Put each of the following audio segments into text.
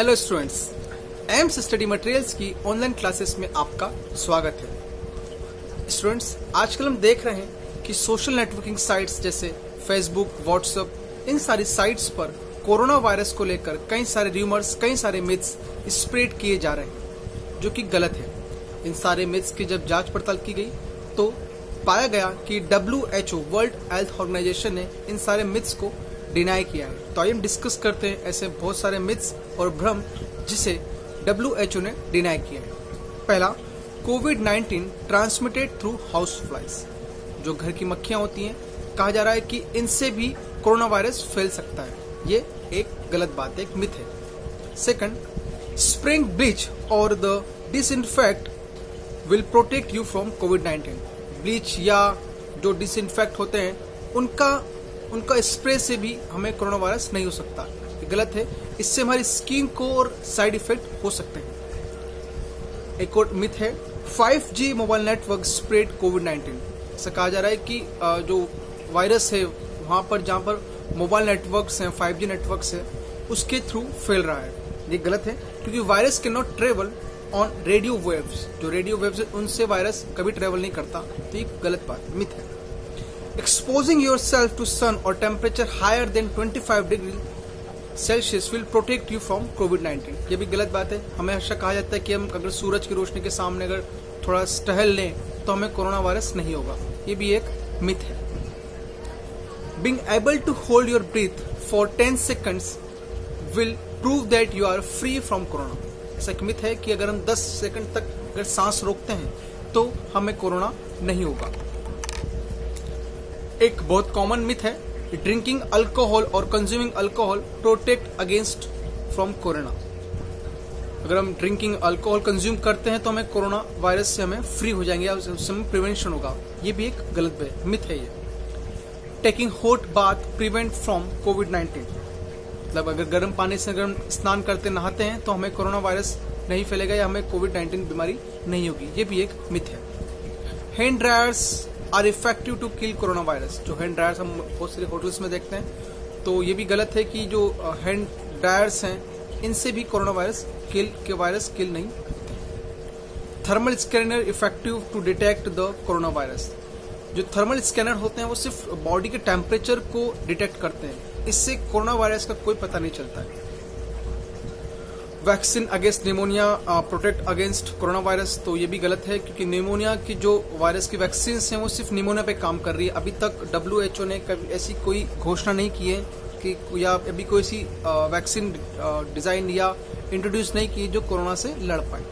Hello students, AIIMS study materials की online classes में आपका स्वागत है। स्टूडेंट्स, आजकल हम देख रहे हैं कि सोशल नेटवर्किंग साइट्स जैसे फेसबुक, व्हाट्सएप, इन सारी साइट्स पर कोरोना वायरस को लेकर कई सारे र्यूमर्स, कई सारे मिथ्स स्प्रेड किए जा रहे हैं, जो कि गलत है। इन सारे मिथ्स की जब जांच पड़ताल की गई तो पाया गया कि WHO वर्ल्ड हेल्थ ऑर्गेनाइजेशन ने इन सारे मिथ्स को डिनाई किया है। तो आइए हम डिस्कस करते हैं ऐसे बहुत सारे मिथ्स और भ्रम जिसे WHO ने डिनाई किया है। पहला, कोविड-19 ट्रांसमिटेड थ्रू हाउस फ्लाइज। जो घर की मक्खियां होती हैं, कहा जा रहा है कि इनसे भी कोरोना वायरस फैल सकता है। ये एक गलत बात है, एक मिथ है। सेकंड, स्प्रेइंग ब्लीच और the disinfect will protect you from covid. Bleach या जो डिसइंफेक्ट होते हैं उनका स्प्रे से भी हमें कोरोना वायरस नहीं हो सकता। ये गलत है, इससे हमारी स्किन को और साइड इफेक्ट हो सकते हैं। एक और मिथ है, 5G मोबाइल नेटवर्क स्प्रेड कोविड-19। ऐसा कहा जा रहा है कि जो वायरस है वहां पर जहां पर मोबाइल नेटवर्क्स हैं, 5G नेटवर्क्स है, उसके थ्रू फैल रहा है। ये गलत है, क्योंकि virus can not travel on radio waves. जो रेडियो वेव्स है उनसे वायरस कभी ट्रेवल नहीं करता। तो ये गलत बात, मिथ है। एक्सपोजिंग योरसेल्फ टू सन और temperature higher than 25 degree celsius will protect you from कोविड-19। ये भी गलत बात है। हमें हमेशा कहा जाता है कि हम अगर सूरज की रोशनी के सामने अगर थोड़ा टहल लें तो हमें कोरोना वायरस नहीं होगा। ये भी एक मिथ है। Being able to hold your breath for 10 seconds will prove that you are free from corona। ऐसा एक मिथ है कि अगर हम 10 सेकंड तक अगर सांस रोकते हैं तो हमें कोरोना नहीं होगा। एक बहुत कॉमन मिथ है, ड्रिंकिंग अल्कोहल और consuming alcohol protect against from corona. अगर हम ड्रिंकिंग अल्कोहल कंज्यूम करते हैं तो हमें कोरोना वायरस से हमें फ्री हो जाएंगे, उससे हमें प्रिवेंशन होगा। ये भी एक गलत मिथ है। ये taking hot bath prevent from कोविड-19। मतलब अगर गर्म पानी से अगर हम स्नान करते नहाते हैं तो हमें कोरोना वायरस नहीं फैलेगा या हमें कोविड-19 बीमारी नहीं होगी। ये भी एक मिथ है। Hand dryers are effective to kill corona virus. जो हैंड ड्रायर्स हम बहुत सारे होटल्स में देखते हैं, तो ये भी गलत है कि जो हैंड ड्रायर्स हैं इनसे भी कोरोना वायरस किल नहीं होते। Thermal scanner effective to detect the corona virus. जो थर्मल स्कैनर होते हैं वो सिर्फ बॉडी के टेम्परेचर को डिटेक्ट करते हैं, इससे कोरोना वायरस का कोई पता नहीं चलता है। Vaccine against pneumonia protect against corona virus. तो ये भी गलत है, क्योंकि निमोनिया की जो वायरस की वैक्सीन हैं वो सिर्फ निमोनिया पे काम कर रही है। अभी तक WHO ने कभी ऐसी कोई घोषणा नहीं की है कि या अभी कोई ऐसी वैक्सीन डिजाइन या इंट्रोड्यूस नहीं की जो कोरोना से लड़ पाए।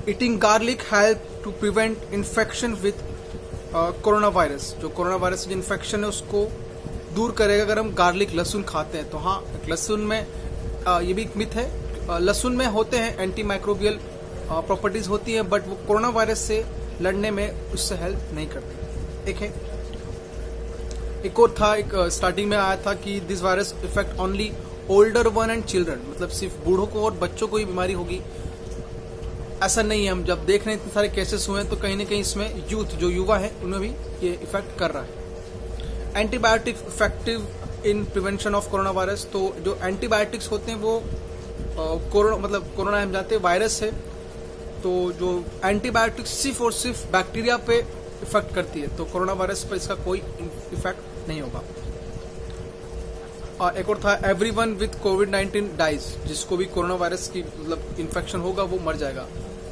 Eating garlic help to prevent infection with corona virus. जो कोरोना वायरस जो इन्फेक्शन है उसको दूर करेगा अगर हम गार्लिक, लहसुन खाते हैं। तो हाँ, लहसुन में ये भी एक मिथ है, लहसुन में होते हैं एंटी माइक्रोबियल प्रॉपर्टीज होती हैं, बट वो कोरोना वायरस से लड़ने में उससे हेल्प नहीं करती। एक और था, एक स्टार्टिंग में आया था कि this virus effect only older one and children. मतलब सिर्फ बूढ़ों को और बच्चों को ही बीमारी होगी, ऐसा नहीं है। हम जब देख रहे हैं इतने सारे केसेस हुए हैं तो कहीं ना कहीं इसमें यूथ, जो युवा है, उन्हें भी ये इफेक्ट कर रहा है। Antibiotic effective in prevention of corona virus. तो जो एंटीबायोटिक्स होते हैं वो कोरोना हम जानते हैं वायरस है, तो जो एंटीबायोटिक्स सिर्फ और सिर्फ बैक्टीरिया पे इफेक्ट करती है, तो कोरोना वायरस पर इसका कोई इफेक्ट नहीं होगा। एक और था, एवरीवन विथ कोविड-19 डाइज। जिसको भी कोरोना वायरस की मतलब इन्फेक्शन होगा वो मर जाएगा।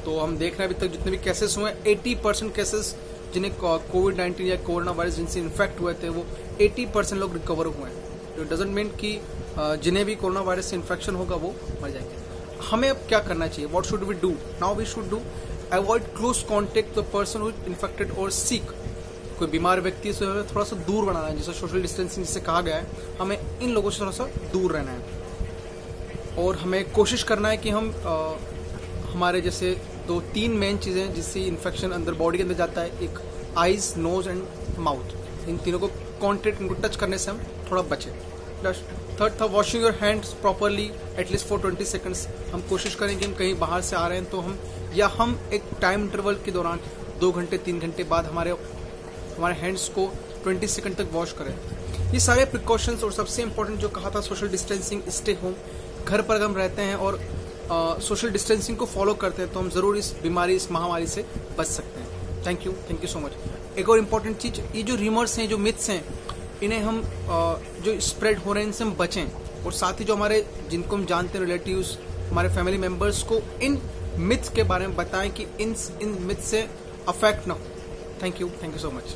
तो हम देख रहे हैं अभी तक जितने भी केसेस हुए, 80% केसेस जिन्हें कोविड-19 या कोरोना वायरस जिनसे इन्फेक्ट हुए थे वो 80% लोग रिकवर हुए हैं। तो डजंट मीन कि जिन्हें भी कोरोना वायरस से इन्फेक्शन होगा वो मर जाएंगे। हमें अब क्या करना चाहिए? What should we do? Now we should do avoid close contact the person who is infected और सिक। कोई बीमार व्यक्ति से थोड़ा सा दूर बनाना है, जैसे सोशल डिस्टेंसिंग जिसे कहा गया है, हमें इन लोगों से थोड़ा सा दूर रहना है। और हमें कोशिश करना है कि हम हमारे जैसे 2-3 मेन चीजें जिससे इन्फेक्शन अंदर बॉडी के अंदर जाता है, एक आईज, नोज एंड माउथ। इन तीनों को कॉन्टेक्ट, इनको टच करने से हम थोड़ा बचें। थर्ड था, washing your hands properly at least for 20 seconds. हम कोशिश करें कि हम कहीं बाहर से आ रहे हैं तो हम एक टाइम इंटरवल के दौरान 2 घंटे 3 घंटे बाद हमारे हैंड्स को 20 सेकंड तक वॉश करें। ये सारे प्रिकॉशंस और सबसे इंपॉर्टेंट जो कहा था सोशल डिस्टेंसिंग, स्टे होम, घर पर हम रहते हैं और सोशल डिस्टेंसिंग को फॉलो करते हैं तो हम ज़रूर इस बीमारी, इस महामारी से बच सकते हैं। Thank you so much. एक और इम्पॉर्टेंट चीज़, ये जो र्यूमर्स हैं, जो मिथ्स हैं, इन्हें हम जो स्प्रेड हो रहे हैं इनसे हम बचें, और साथ ही जो हमारे जिनको हम जानते हैं रिलेटिव्स, हमारे फैमिली मेम्बर्स को इन मिथ्स के बारे में बताएं कि इन मिथ्स से अफेक्ट ना हो। Thank you so much.